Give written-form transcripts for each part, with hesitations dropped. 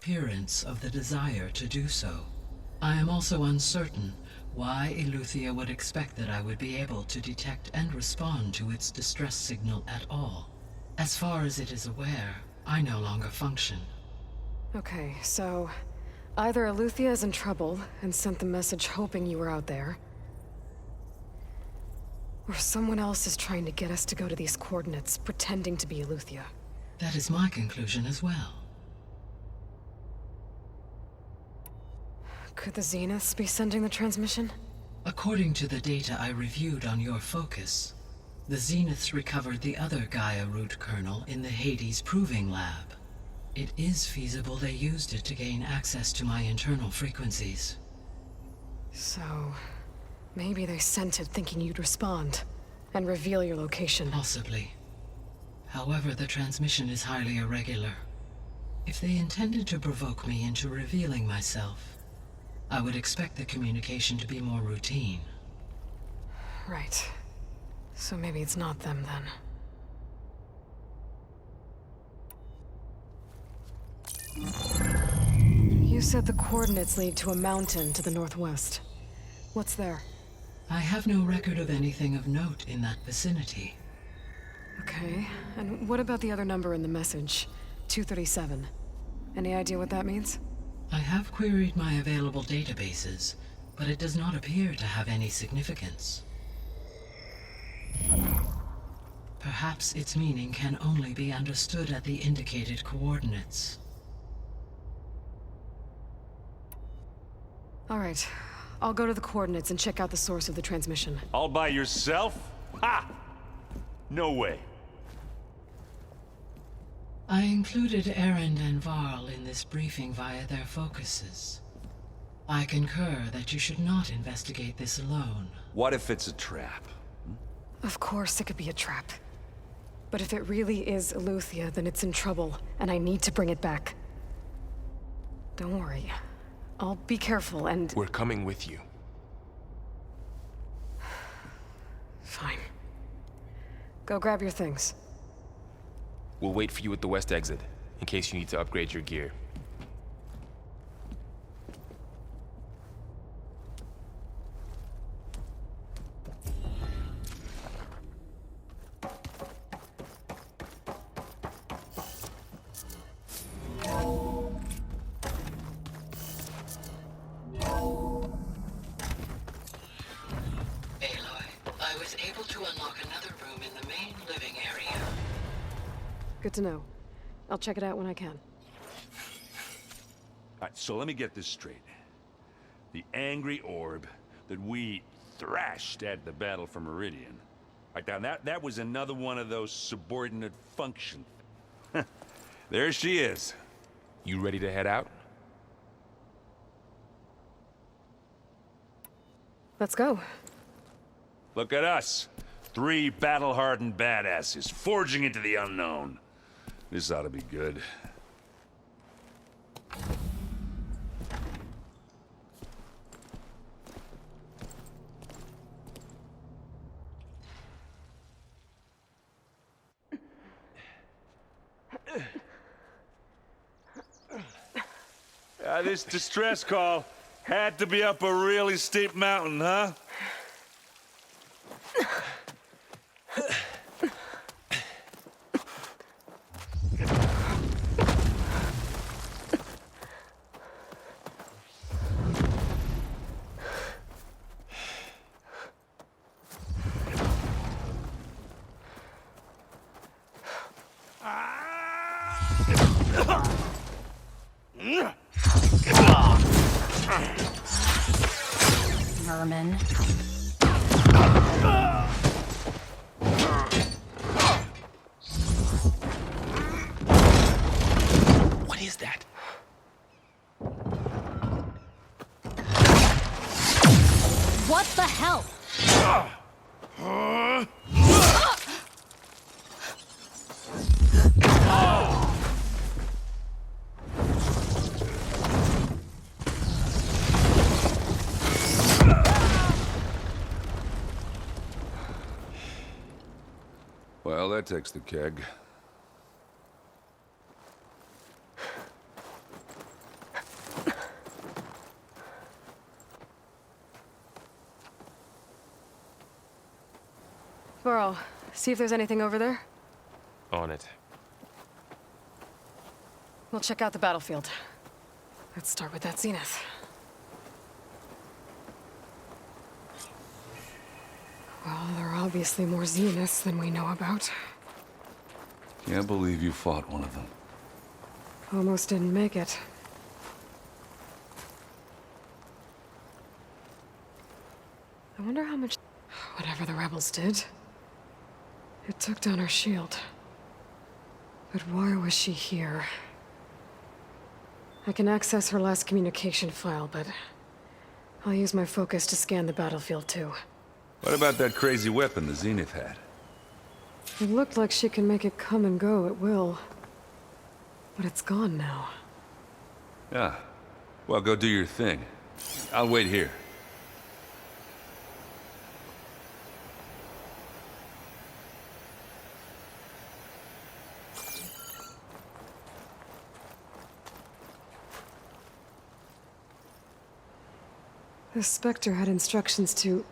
appearance of the desire to do so. I am also uncertain why Eleuthia would expect that I would be able to detect and respond to its distress signal at all. As far as it is aware, I no longer function. Okay, so either Eleuthia is in trouble and sent the message hoping you were out there, or someone else is trying to get us to go to these coordinates, pretending to be Eleuthia. That is my conclusion as well. Could the Zeniths be sending the transmission? According to the data I reviewed on your focus, the Zeniths recovered the other Gaia root kernel in the Hades Proving Lab. It is feasible they used it to gain access to my internal frequencies. So, maybe they sent it thinking you'd respond, and reveal your location. Possibly. However, the transmission is highly irregular. If they intended to provoke me into revealing myself, I would expect the communication to be more routine. Right. So maybe it's not them, then. You said the coordinates lead to a mountain to the northwest. What's there? I have no record of anything of note in that vicinity. Okay, and what about the other number in the message? 237. Any idea what that means? I have queried my available databases, but it does not appear to have any significance. Perhaps its meaning can only be understood at the indicated coordinates. All right, I'll go to the coordinates and check out the source of the transmission. All by yourself? Ha! No way. I included Erend and Varl in this briefing via their focuses. I concur that you should not investigate this alone. What if it's a trap? Of course it could be a trap. But if it really is Eleuthia, then it's in trouble, and I need to bring it back. Don't worry. I'll be careful and... We're coming with you. Fine. Go grab your things. We'll wait for you at the west exit, in case you need to upgrade your gear. I was able to unlock another room in the main living area. Good to know. I'll check it out when I can. Alright, so let me get this straight. The angry orb that we thrashed at the battle for Meridian. Right now, that was another one of those subordinate functions. There she is. You ready to head out? Let's go. Look at us. 3 battle-hardened badasses, forging into the unknown. This ought to be good. This distress call had to be up a really steep mountain, huh? Merman. What is that? What the hell? Well, that takes the keg. Varl, see if there's anything over there. On it. We'll check out the battlefield. Let's start with that Zenith. Well, there are obviously more Zeniths than we know about. Can't believe you fought one of them. Almost didn't make it. I wonder how much... Whatever the rebels did, it took down her shield. But why was she here? I can access her last communication file, but I'll use my focus to scan the battlefield too. What about that crazy weapon the Zenith had? It looked like she can make it come and go at will. But it's gone now. Yeah. Well, go do your thing. I'll wait here. The Spectre had instructions to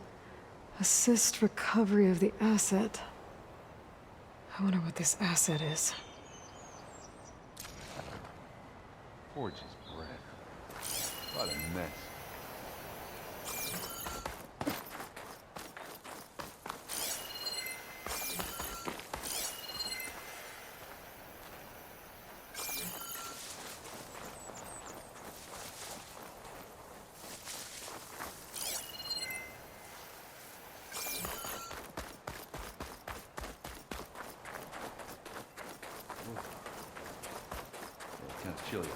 assist recovery of the asset. I wonder what this asset is. Forge's bread. What a mess. Kind of chilly.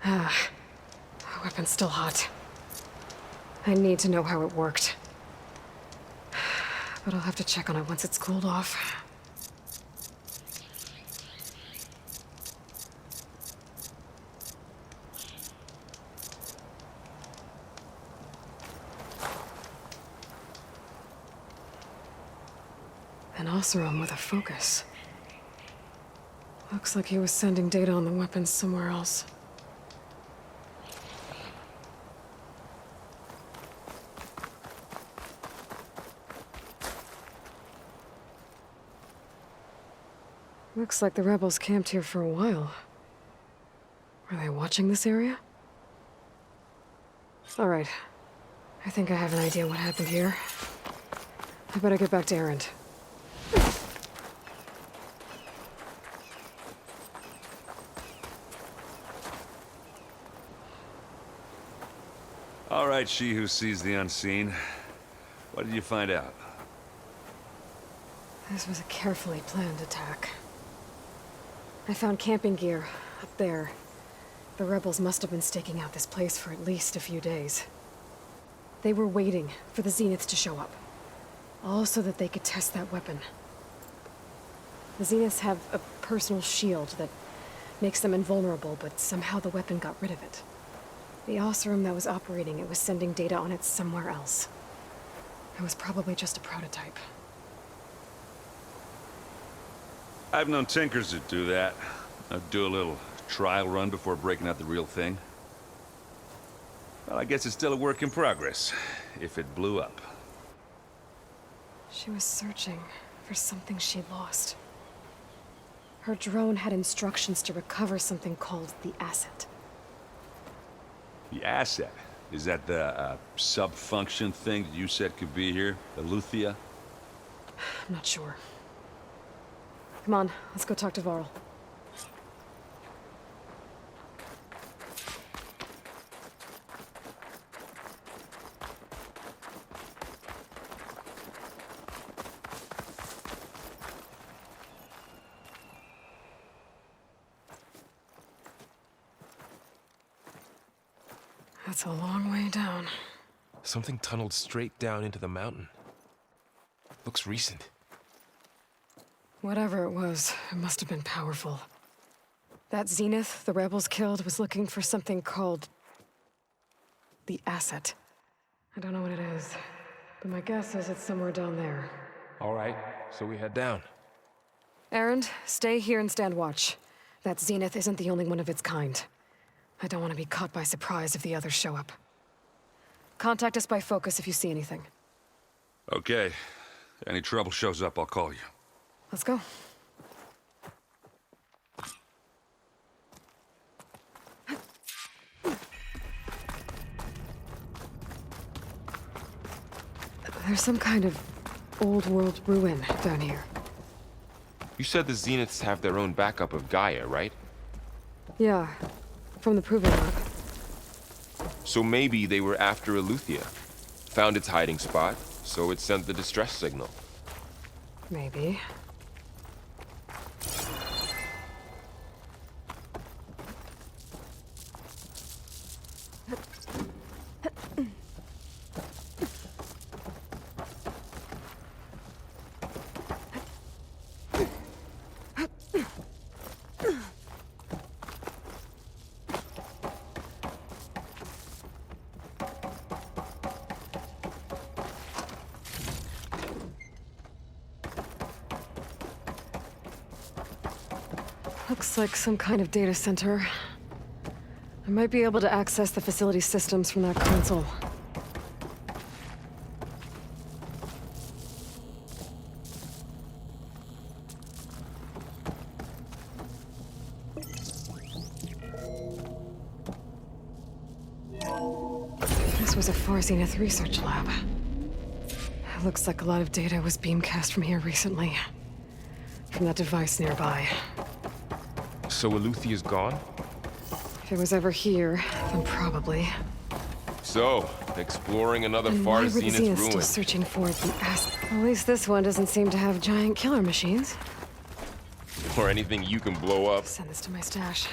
The weapon's still hot. I need to know how it worked. But I'll have to check on it once it's cooled off. An Oseram with a focus. Looks like he was sending data on the weapons somewhere else. Looks like the rebels camped here for a while. Were they watching this area? All right. I think I have an idea what happened here. I better get back to Erend. All right, she who sees the unseen. What did you find out? This was a carefully planned attack. I found camping gear up there. The rebels must have been staking out this place for at least a few days. They were waiting for the Zeniths to show up. All so that they could test that weapon. The Zeniths have a personal shield that makes them invulnerable, but somehow the weapon got rid of it. The Oseram that was operating it was sending data on it somewhere else. It was probably just a prototype. I've known tinkers that do that. I'd do a little trial run before breaking out the real thing. Well, I guess it's still a work in progress, if it blew up. She was searching for something she lost. Her drone had instructions to recover something called the asset. The asset? Is that the sub-function thing that you said could be here? The Luthia? I'm not sure. Come on, let's go talk to Varl. That's a long way down. Something tunneled straight down into the mountain. Looks recent. Whatever it was, it must have been powerful. That Zenith the rebels killed was looking for something called the Asset. I don't know what it is, but my guess is it's somewhere down there. All right, so we head down. Erend, stay here and stand watch. That Zenith isn't the only one of its kind. I don't want to be caught by surprise if the others show up. Contact us by focus if you see anything. Okay. Any trouble shows up, I'll call you. Let's go. There's some kind of old-world ruin down here. You said the Zeniths have their own backup of Gaia, right? Yeah, from the Proving Lab. So maybe they were after Eleuthia. Found its hiding spot, so it sent the distress signal. Maybe. Looks like some kind of data center. I might be able to access the facility systems from that console. This was a Far Zenith research lab. It looks like a lot of data was beamcast from here recently. From that device nearby. So Eleuthia's gone? If it was ever here, then probably. So, exploring another And Far why were the Zenith Zeniths still ruin. searching for the Asset? At least this one doesn't seem to have giant killer machines. Or anything you can blow up. Send this to my stash.